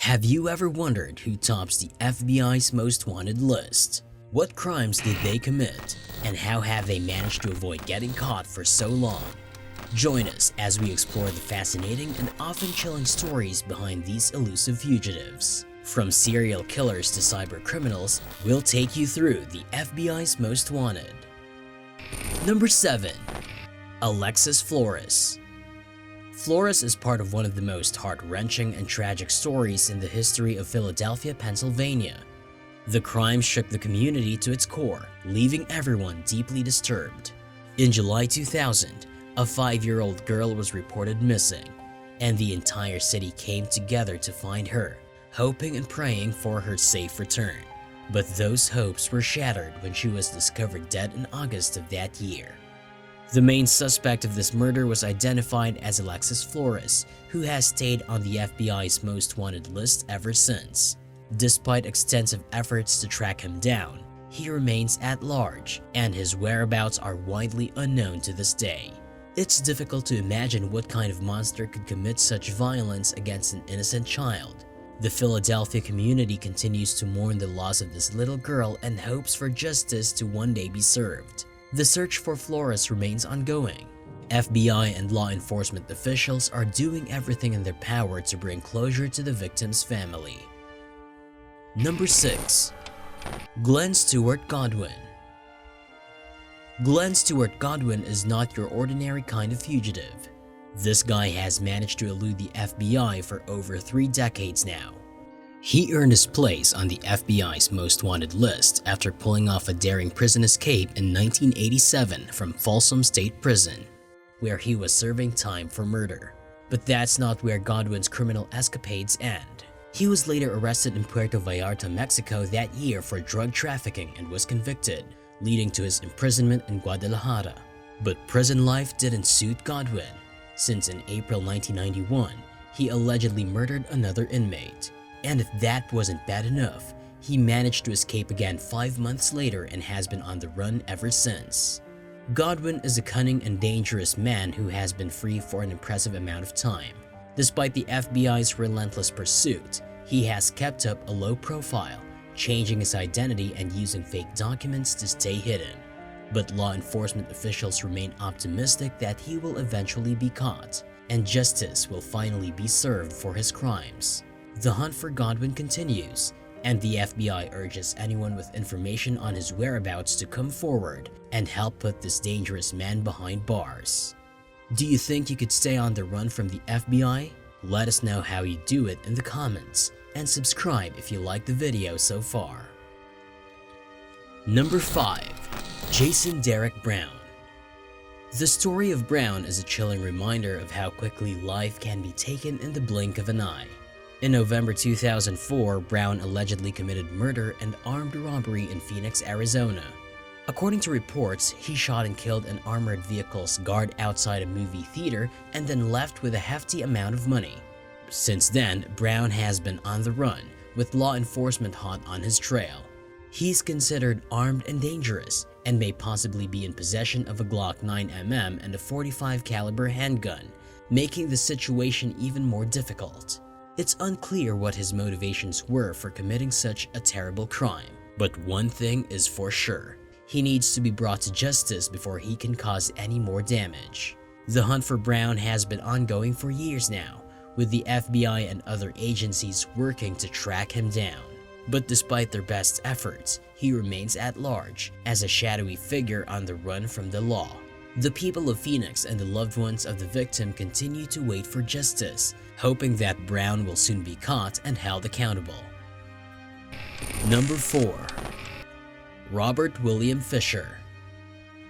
Have you ever wondered who tops the FBI's most wanted list? What crimes did they commit? And how have they managed to avoid getting caught for so long? Join us as we explore the fascinating and often chilling stories behind these elusive fugitives. From serial killers to cyber criminals, we'll take you through the FBI's most wanted. Number 7. Alexis Flores. Flores is part of one of the most heart-wrenching and tragic stories in the history of Philadelphia, Pennsylvania. The crime shook the community to its core, leaving everyone deeply disturbed. In July 2000, a 5-year-old girl was reported missing, and the entire city came together to find her, hoping and praying for her safe return. But those hopes were shattered when she was discovered dead in August of that year. The main suspect of this murder was identified as Alexis Flores, who has stayed on the FBI's most wanted list ever since. Despite extensive efforts to track him down, he remains at large, and his whereabouts are widely unknown to this day. It's difficult to imagine what kind of monster could commit such violence against an innocent child. The Philadelphia community continues to mourn the loss of this little girl and hopes for justice to one day be served. The search for Flores remains ongoing. FBI and law enforcement officials are doing everything in their power to bring closure to the victim's family. Number 6. Glenn Stewart Godwin. Glenn Stewart Godwin is not your ordinary kind of fugitive. This guy has managed to elude the FBI for over 3 decades now. He earned his place on the FBI's most wanted list after pulling off a daring prison escape in 1987 from Folsom State Prison, where he was serving time for murder. But that's not where Godwin's criminal escapades end. He was later arrested in Puerto Vallarta, Mexico that year for drug trafficking and was convicted, leading to his imprisonment in Guadalajara. But prison life didn't suit Godwin, since in April 1991, he allegedly murdered another inmate. And if that wasn't bad enough, he managed to escape again 5 months later and has been on the run ever since. Godwin is a cunning and dangerous man who has been free for an impressive amount of time. Despite the FBI's relentless pursuit, he has kept up a low profile, changing his identity and using fake documents to stay hidden. But law enforcement officials remain optimistic that he will eventually be caught, and justice will finally be served for his crimes. The hunt for Godwin continues, and the FBI urges anyone with information on his whereabouts to come forward and help put this dangerous man behind bars. Do you think you could stay on the run from the FBI? Let us know how you do it in the comments, and subscribe if you like the video so far. Number 5. Jason Derek Brown. The story of Brown is a chilling reminder of how quickly life can be taken in the blink of an eye. In November 2004, Brown allegedly committed murder and armed robbery in Phoenix, Arizona. According to reports, he shot and killed an armored vehicle's guard outside a movie theater and then left with a hefty amount of money. Since then, Brown has been on the run, with law enforcement hot on his trail. He's considered armed and dangerous, and may possibly be in possession of a Glock 9mm and a .45 caliber handgun, making the situation even more difficult. It's unclear what his motivations were for committing such a terrible crime, but one thing is for sure: he needs to be brought to justice before he can cause any more damage. The hunt for Brown has been ongoing for years now, with the FBI and other agencies working to track him down. But despite their best efforts, he remains at large as a shadowy figure on the run from the law. The people of Phoenix and the loved ones of the victim continue to wait for justice, hoping that Brown will soon be caught and held accountable. Number 4. Robert William Fisher.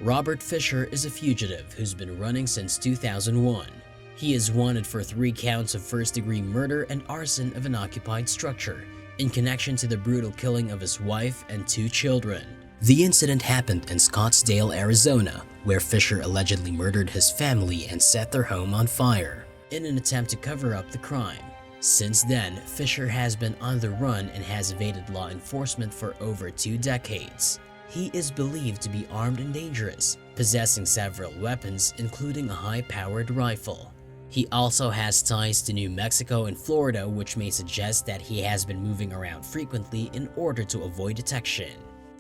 Robert Fisher is a fugitive who's been running since 2001. He is wanted for 3 counts of first-degree murder and arson of an occupied structure, in connection to the brutal killing of his wife and 2 children. The incident happened in Scottsdale, Arizona, where Fisher allegedly murdered his family and set their home on fire, in an attempt to cover up the crime. Since then, Fisher has been on the run and has evaded law enforcement for over 2 decades. He is believed to be armed and dangerous, possessing several weapons including a high-powered rifle. He also has ties to New Mexico and Florida, which may suggest that he has been moving around frequently in order to avoid detection.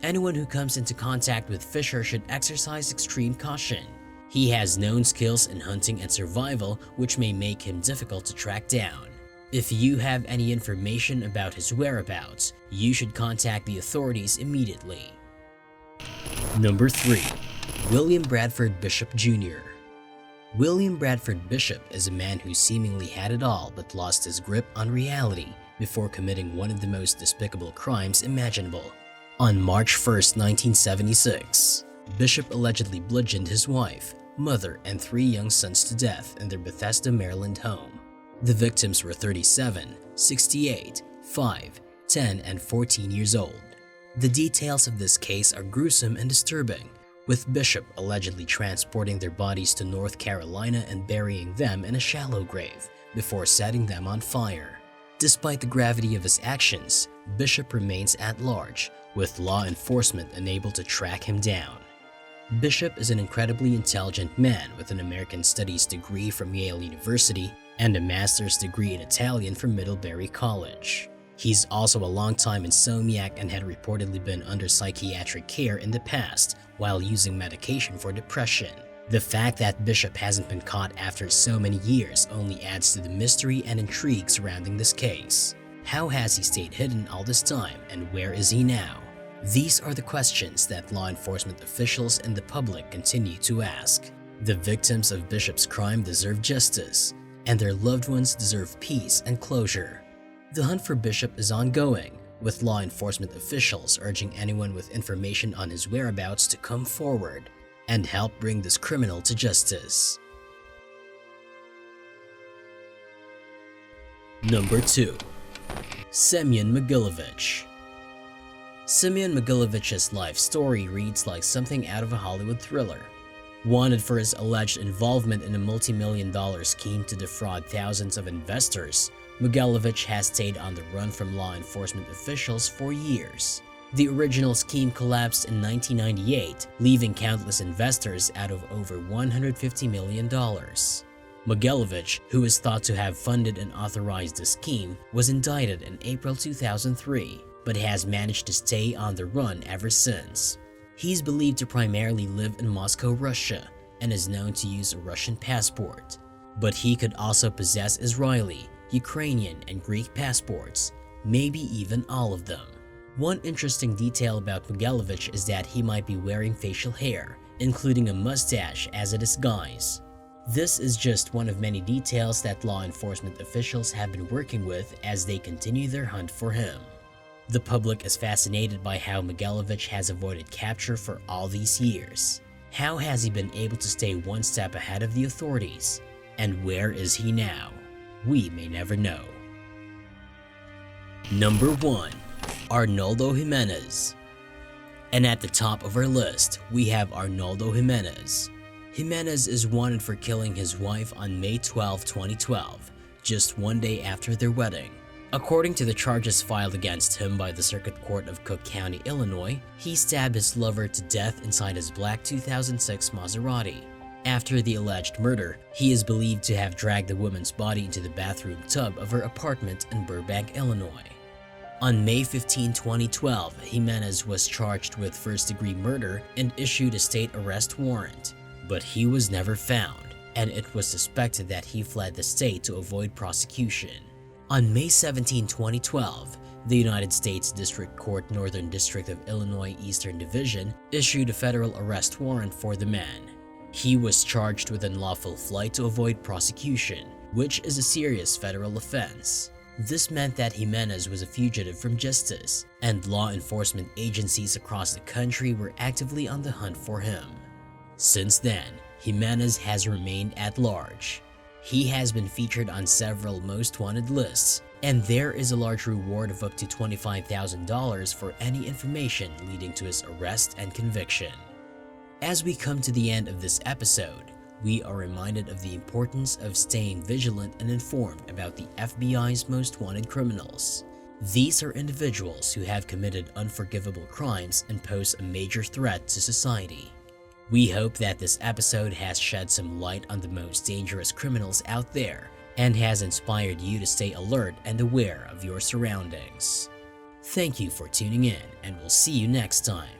Anyone who comes into contact with Fisher should exercise extreme caution. He has known skills in hunting and survival, which may make him difficult to track down. If you have any information about his whereabouts, you should contact the authorities immediately. Number 3. William Bradford Bishop Jr. William Bradford Bishop is a man who seemingly had it all but lost his grip on reality before committing one of the most despicable crimes imaginable. On March 1, 1976, Bishop allegedly bludgeoned his wife, mother, and 3 young sons to death in their Bethesda, Maryland home. The victims were 37, 68, 5, 10, and 14 years old. The details of this case are gruesome and disturbing, with Bishop allegedly transporting their bodies to North Carolina and burying them in a shallow grave before setting them on fire. Despite the gravity of his actions, Bishop remains at large, with law enforcement unable to track him down. Bishop is an incredibly intelligent man with an American Studies degree from Yale University and a master's degree in Italian from Middlebury College. He's also a longtime insomniac and had reportedly been under psychiatric care in the past while using medication for depression. The fact that Bishop hasn't been caught after so many years only adds to the mystery and intrigue surrounding this case. How has he stayed hidden all this time, and where is he now? These are the questions that law enforcement officials and the public continue to ask. The victims of Bishop's crime deserve justice, and their loved ones deserve peace and closure. The hunt for Bishop is ongoing, with law enforcement officials urging anyone with information on his whereabouts to come forward and help bring this criminal to justice. Number 2. Simeon Magomedov. Simeon Magomedovich's life story reads like something out of a Hollywood thriller. Wanted for his alleged involvement in a multi-million-dollar scheme to defraud thousands of investors, Magomedov has stayed on the run from law enforcement officials for years. The original scheme collapsed in 1998, leaving countless investors out of over $150 million. Magomedov, who is thought to have funded and authorized the scheme, was indicted in April 2003, but has managed to stay on the run ever since. He's believed to primarily live in Moscow, Russia, and is known to use a Russian passport. But he could also possess Israeli, Ukrainian, and Greek passports, maybe even all of them. One interesting detail about Magomedov is that he might be wearing facial hair, including a mustache as a disguise. This is just one of many details that law enforcement officials have been working with as they continue their hunt for him. The public is fascinated by how Magomedov has avoided capture for all these years. How has he been able to stay one step ahead of the authorities? And where is he now? We may never know. Number 1. Arnaldo Jimenez. And at the top of our list, we have Arnaldo Jimenez. Jimenez is wanted for killing his wife on May 12, 2012, just one day after their wedding. According to the charges filed against him by the Circuit Court of Cook County, Illinois, he stabbed his lover to death inside his black 2006 Maserati. After the alleged murder, he is believed to have dragged the woman's body into the bathroom tub of her apartment in Burbank, Illinois. On May 15, 2012, Jimenez was charged with first-degree murder and issued a state arrest warrant, but he was never found, and it was suspected that he fled the state to avoid prosecution. On May 17, 2012, the United States District Court Northern District of Illinois Eastern Division issued a federal arrest warrant for the man. He was charged with unlawful flight to avoid prosecution, which is a serious federal offense. This meant that Jimenez was a fugitive from justice, and law enforcement agencies across the country were actively on the hunt for him. Since then, Jimenez has remained at large. He has been featured on several most wanted lists, and there is a large reward of up to $25,000 for any information leading to his arrest and conviction. As we come to the end of this episode, we are reminded of the importance of staying vigilant and informed about the FBI's most wanted criminals. These are individuals who have committed unforgivable crimes and pose a major threat to society. We hope that this episode has shed some light on the most dangerous criminals out there and has inspired you to stay alert and aware of your surroundings. Thank you for tuning in, and we'll see you next time.